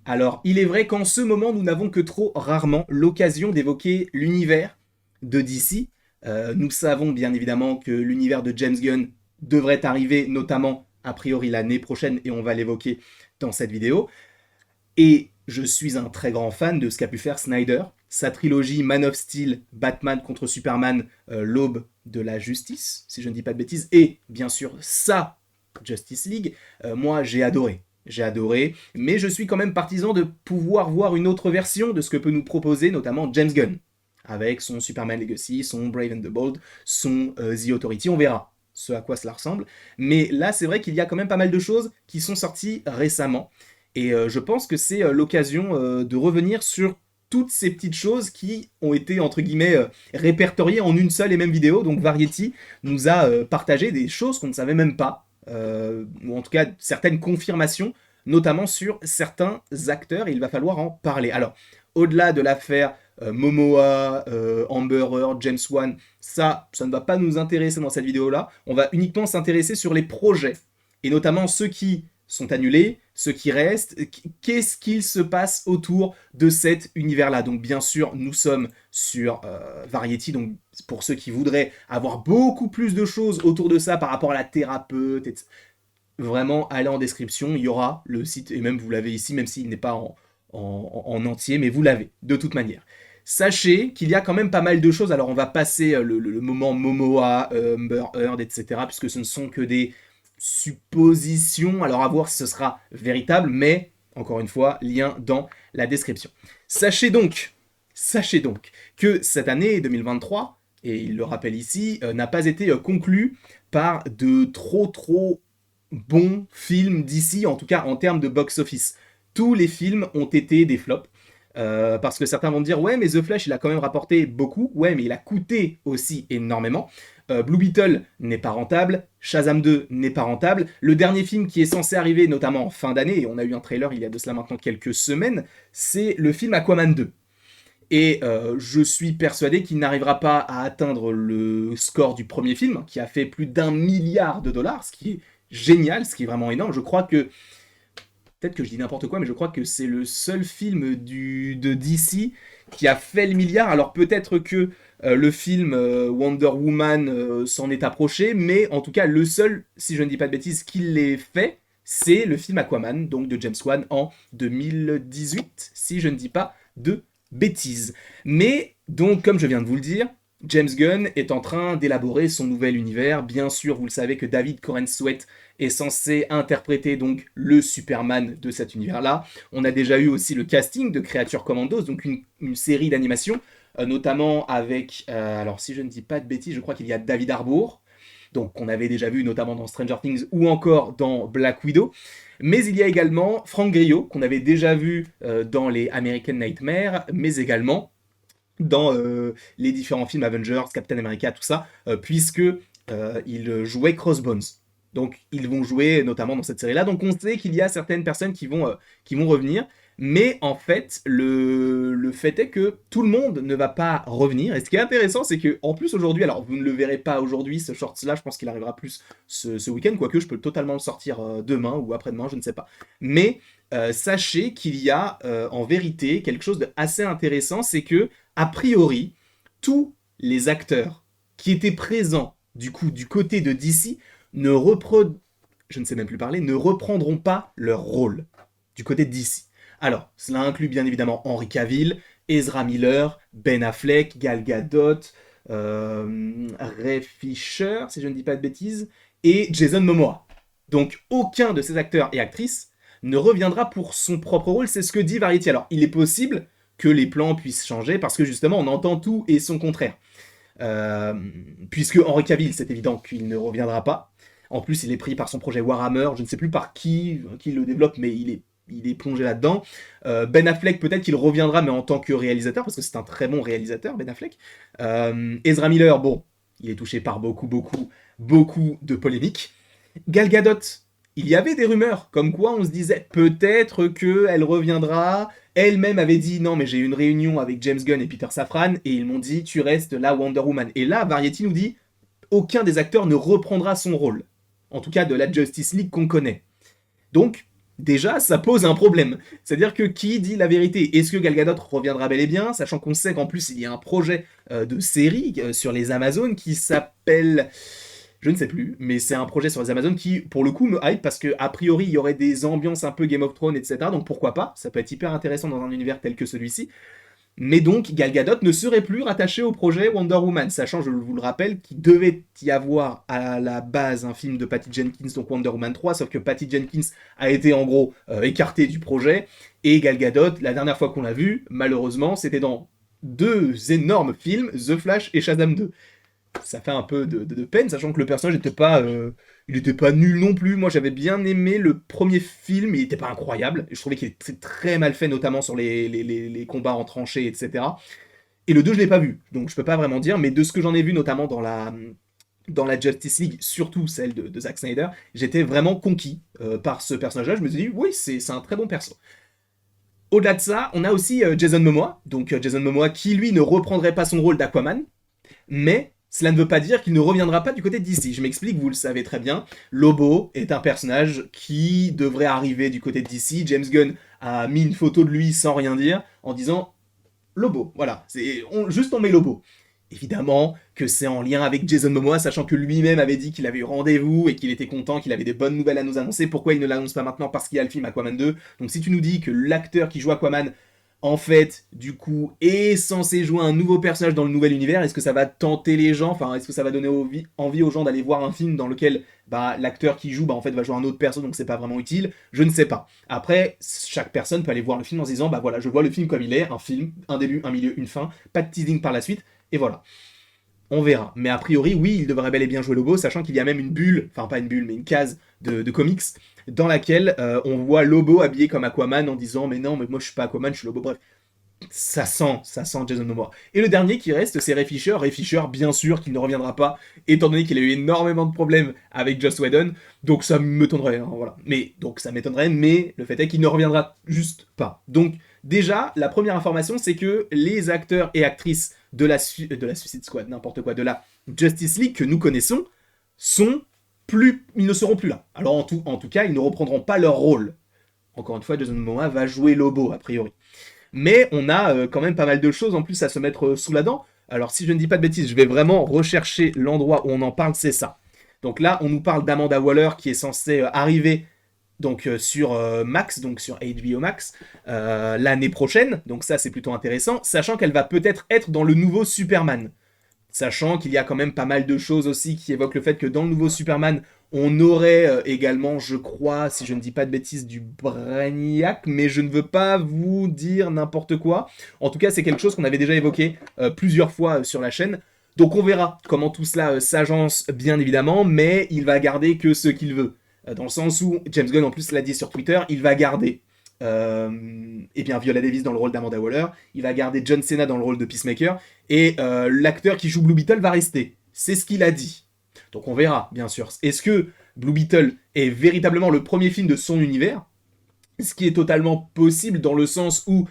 Alors, il est vrai qu'en ce moment, nous n'avons que trop rarement l'occasion d'évoquer l'univers de DC. Nous savons bien évidemment que l'univers de James Gunn devrait arriver, notamment a priori l'année prochaine, et on va l'évoquer dans cette vidéo. Et je suis un très grand fan de ce qu'a pu faire Snyder. Sa trilogie Man of Steel, Batman contre Superman, l'aube de la justice, si je ne dis pas de bêtises, et bien sûr sa Justice League, moi j'ai adoré. J'ai adoré, mais je suis quand même partisan de pouvoir voir une autre version de ce que peut nous proposer notamment James Gunn, avec son Superman Legacy, son Brave and the Bold, son The Authority, on verra ce à quoi cela ressemble. Mais là, c'est vrai qu'il y a quand même pas mal de choses qui sont sorties récemment, et je pense que c'est l'occasion de revenir sur toutes ces petites choses qui ont été, entre guillemets, répertoriées en une seule et même vidéo. Donc Variety nous a partagé des choses qu'on ne savait même pas, ou en tout cas certaines confirmations, notamment sur certains acteurs, et il va falloir en parler. Alors, au-delà de l'affaire Momoa, Amber Heard, James Wan, ça ne va pas nous intéresser dans cette vidéo-là. On va uniquement s'intéresser sur les projets, et notamment ceux qui sont annulés, ceux qui restent, qu'est-ce qu'il se passe autour de cet univers-là. Donc bien sûr, nous sommes sur Variety, donc pour ceux qui voudraient avoir beaucoup plus de choses autour de ça par rapport à la thérapeute, etc., vraiment, allez en description, il y aura le site, et même vous l'avez ici, même s'il n'est pas en entier, mais vous l'avez, de toute manière. Sachez qu'il y a quand même pas mal de choses, alors on va passer le moment Momoa, Amber Heard, etc., puisque ce ne sont que des suppositions, alors à voir si ce sera véritable, mais encore une fois, lien dans la description. Sachez donc que cette année 2023, et il le rappelle ici, n'a pas été conclue par de trop bons films d'ici, en tout cas en termes de box-office. Tous les films ont été des flops. Parce que certains vont dire ouais mais The Flash il a quand même rapporté beaucoup, ouais mais il a coûté aussi énormément. Blue Beetle n'est pas rentable, Shazam 2 n'est pas rentable. Le dernier film qui est censé arriver, notamment en fin d'année, et on a eu un trailer il y a de cela maintenant quelques semaines, c'est le film Aquaman 2. Et je suis persuadé qu'il n'arrivera pas à atteindre le score du premier film, qui a fait plus d'1 milliard de dollars, ce qui est génial, ce qui est vraiment énorme. Je crois que peut-être que je dis n'importe quoi, mais je crois que c'est le seul film de DC qui a fait le milliard. Alors peut-être que le film Wonder Woman s'en est approché, mais en tout cas le seul, si je ne dis pas de bêtises, qui l'ait fait, c'est le film Aquaman, donc de James Wan en 2018, si je ne dis pas de bêtises. Mais donc, comme je viens de vous le dire, James Gunn est en train d'élaborer son nouvel univers. Bien sûr, vous le savez que David Corenswet est censé interpréter donc le Superman de cet univers-là. On a déjà eu aussi le casting de Creature Commandos, donc une série d'animation, notamment avec, alors si je ne dis pas de bêtises, je crois qu'il y a David Harbour, donc qu'on avait déjà vu notamment dans Stranger Things ou encore dans Black Widow. Mais il y a également Frank Grillo, qu'on avait déjà vu dans les American Nightmare, mais également dans les différents films Avengers, Captain America, tout ça, puisque il jouait Crossbones. Donc ils vont jouer notamment dans cette série-là. Donc on sait qu'il y a certaines personnes qui vont revenir. Mais en fait, le fait est que tout le monde ne va pas revenir. Et ce qui est intéressant, c'est que en plus aujourd'hui, alors vous ne le verrez pas aujourd'hui, ce short-là, je pense qu'il arrivera plus ce week-end, quoique je peux totalement le sortir demain ou après-demain, je ne sais pas. Mais sachez qu'il y a en vérité quelque chose d'assez intéressant, c'est que a priori, tous les acteurs qui étaient présents du coup du côté de DC ne je ne sais même plus parler, ne reprendront pas leur rôle du côté de DC. Alors, cela inclut bien évidemment Henry Cavill, Ezra Miller, Ben Affleck, Gal Gadot, Ray Fisher, si je ne dis pas de bêtises, et Jason Momoa. Donc, aucun de ces acteurs et actrices ne reviendra pour son propre rôle, c'est ce que dit Variety. Alors, il est possible que les plans puissent changer parce que justement, on entend tout et son contraire. Euh, Puisque Henry Cavill, c'est évident qu'il ne reviendra pas. En plus, il est pris par son projet Warhammer, je ne sais plus par qui le développe, mais il est plongé là-dedans. Ben Affleck, peut-être qu'il reviendra, mais en tant que réalisateur, parce que c'est un très bon réalisateur, Ben Affleck. Ezra Miller, bon, il est touché par beaucoup de polémiques. Gal Gadot, il y avait des rumeurs, comme quoi on se disait peut-être qu'elle reviendra. Elle-même avait dit non, mais j'ai eu une réunion avec James Gunn et Peter Safran, et ils m'ont dit tu restes là Wonder Woman. Et là, Variety nous dit aucun des acteurs ne reprendra son rôle. En tout cas, de la Justice League qu'on connaît. Donc, déjà, ça pose un problème. C'est-à-dire que qui dit la vérité? Est-ce que Gal Gadot reviendra bel et bien, sachant qu'on sait qu'en plus il y a un projet de série sur les Amazones qui s'appelle... Je ne sais plus, mais c'est un projet sur les Amazones qui, pour le coup, me hype parce que a priori il y aurait des ambiances un peu Game of Thrones, etc. Donc pourquoi pas? Ça peut être hyper intéressant dans un univers tel que celui-ci. Mais donc, Gal Gadot ne serait plus rattachée au projet Wonder Woman, sachant, je vous le rappelle, qu'il devait y avoir à la base un film de Patty Jenkins, donc Wonder Woman 3, sauf que Patty Jenkins a été en gros écartée du projet, et Gal Gadot, la dernière fois qu'on l'a vue, malheureusement, c'était dans deux énormes films, The Flash et Shazam 2. Ça fait un peu de peine, sachant que le personnage il était pas nul non plus. Moi, j'avais bien aimé le premier film, il était pas incroyable. Je trouvais qu'il était très mal fait, notamment sur les combats en tranchées, etc. Et le 2, je l'ai pas vu, donc je peux pas vraiment dire, mais de ce que j'en ai vu, notamment dans la Justice League, surtout celle de Zack Snyder, j'étais vraiment conquis par ce personnage-là. Je me suis dit, oui, c'est un très bon perso. Au-delà de ça, on a aussi Jason Momoa, donc Jason Momoa qui, lui, ne reprendrait pas son rôle d'Aquaman, mais cela ne veut pas dire qu'il ne reviendra pas du côté de DC. Je m'explique, vous le savez très bien. Lobo est un personnage qui devrait arriver du côté de DC. James Gunn a mis une photo de lui sans rien dire, en disant Lobo. Voilà, juste on met Lobo. Évidemment que c'est en lien avec Jason Momoa, sachant que lui-même avait dit qu'il avait eu rendez-vous et qu'il était content, qu'il avait des bonnes nouvelles à nous annoncer. Pourquoi il ne l'annonce pas maintenant? Parce qu'il y a le film Aquaman 2. Donc si tu nous dis que l'acteur qui joue Aquaman en fait, du coup, est censé jouer un nouveau personnage dans le nouvel univers, est-ce que ça va tenter les gens? Enfin, est-ce que ça va donner envie aux gens d'aller voir un film dans lequel l'acteur qui joue en fait va jouer un autre perso, donc c'est pas vraiment utile? Je ne sais pas. Après, chaque personne peut aller voir le film en se disant voilà, je vois le film comme il est, un film, un début, un milieu, une fin, pas de teasing par la suite, et voilà. On verra. Mais a priori, oui, il devrait bel et bien jouer Lobo, sachant qu'il y a même une bulle, enfin pas une bulle, mais une case de comics, dans laquelle on voit Lobo habillé comme Aquaman en disant mais non, mais moi je suis pas Aquaman, je suis Lobo. Bref, ça sent Jason Momoa. Et le dernier qui reste, c'est Ray Fisher. Ray Fisher, bien sûr, qu'il ne reviendra pas, étant donné qu'il a eu énormément de problèmes avec Joss Whedon, donc ça m'étonnerait, hein, voilà. Mais, donc ça m'étonnerait, mais le fait est qu'il ne reviendra juste pas. Donc, déjà, la première information, c'est que les acteurs et actrices de la Suicide Squad, n'importe quoi, de la Justice League que nous connaissons, ils ne seront plus là. Alors, en tout cas, ils ne reprendront pas leur rôle. Encore une fois, Jason Momoa va jouer Lobo, a priori. Mais on a quand même pas mal de choses en plus à se mettre sous la dent. Alors si je ne dis pas de bêtises, je vais vraiment rechercher l'endroit où on en parle, c'est ça. Donc là, on nous parle d'Amanda Waller qui est censée arriver donc sur Max, donc sur HBO Max, l'année prochaine. Donc ça, c'est plutôt intéressant, sachant qu'elle va peut-être être dans le nouveau Superman. Sachant qu'il y a quand même pas mal de choses aussi qui évoquent le fait que dans le nouveau Superman, on aurait également, je crois, si je ne dis pas de bêtises, du Brainiac, mais je ne veux pas vous dire n'importe quoi. En tout cas, c'est quelque chose qu'on avait déjà évoqué plusieurs fois sur la chaîne. Donc on verra comment tout cela s'agence, bien évidemment, mais il va garder que ce qu'il veut. Dans le sens où, James Gunn en plus l'a dit sur Twitter, il va garder et bien Viola Davis dans le rôle d'Amanda Waller, il va garder John Cena dans le rôle de Peacemaker, et l'acteur qui joue Blue Beetle va rester. C'est ce qu'il a dit. Donc on verra, bien sûr. Est-ce que Blue Beetle est véritablement le premier film de son univers? Ce qui est totalement possible dans le sens où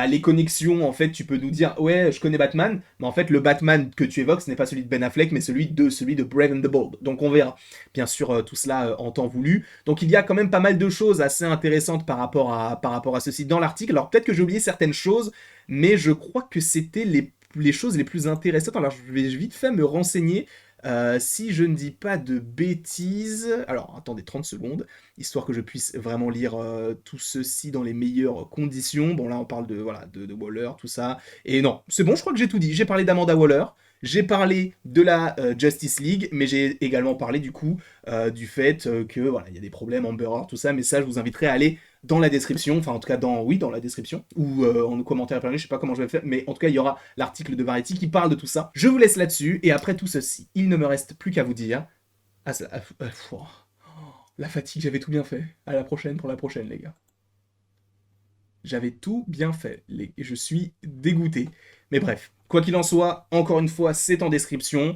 les connexions, en fait, tu peux nous dire ouais, je connais Batman, mais en fait, le Batman que tu évoques, ce n'est pas celui de Ben Affleck, mais celui de Brave and the Bold. Donc on verra. Bien sûr, tout cela en temps voulu. Donc il y a quand même pas mal de choses assez intéressantes par rapport à ceci dans l'article. Alors peut-être que j'ai oublié certaines choses, mais je crois que c'était les choses les plus intéressantes. Alors je vais vite fait me renseigner. Si je ne dis pas de bêtises... Alors, attendez 30 secondes, histoire que je puisse vraiment lire tout ceci dans les meilleures conditions. Bon, là, on parle de Waller, tout ça. Et non, c'est bon, je crois que j'ai tout dit. J'ai parlé d'Amanda Waller, j'ai parlé de la Justice League, mais j'ai également parlé, du coup, du fait que, voilà, il y a des problèmes, Amber Heard, tout ça, mais ça, je vous inviterai à aller dans la description, enfin en tout cas dans la description, ou en commentaire à je sais pas comment je vais le faire, mais en tout cas il y aura l'article de Variety qui parle de tout ça. Je vous laisse là-dessus, et après tout ceci, il ne me reste plus qu'à vous dire... la fatigue, j'avais tout bien fait. À la prochaine pour la prochaine, les gars. J'avais tout bien fait, je suis dégoûté. Mais bref, quoi qu'il en soit, encore une fois, c'est en description.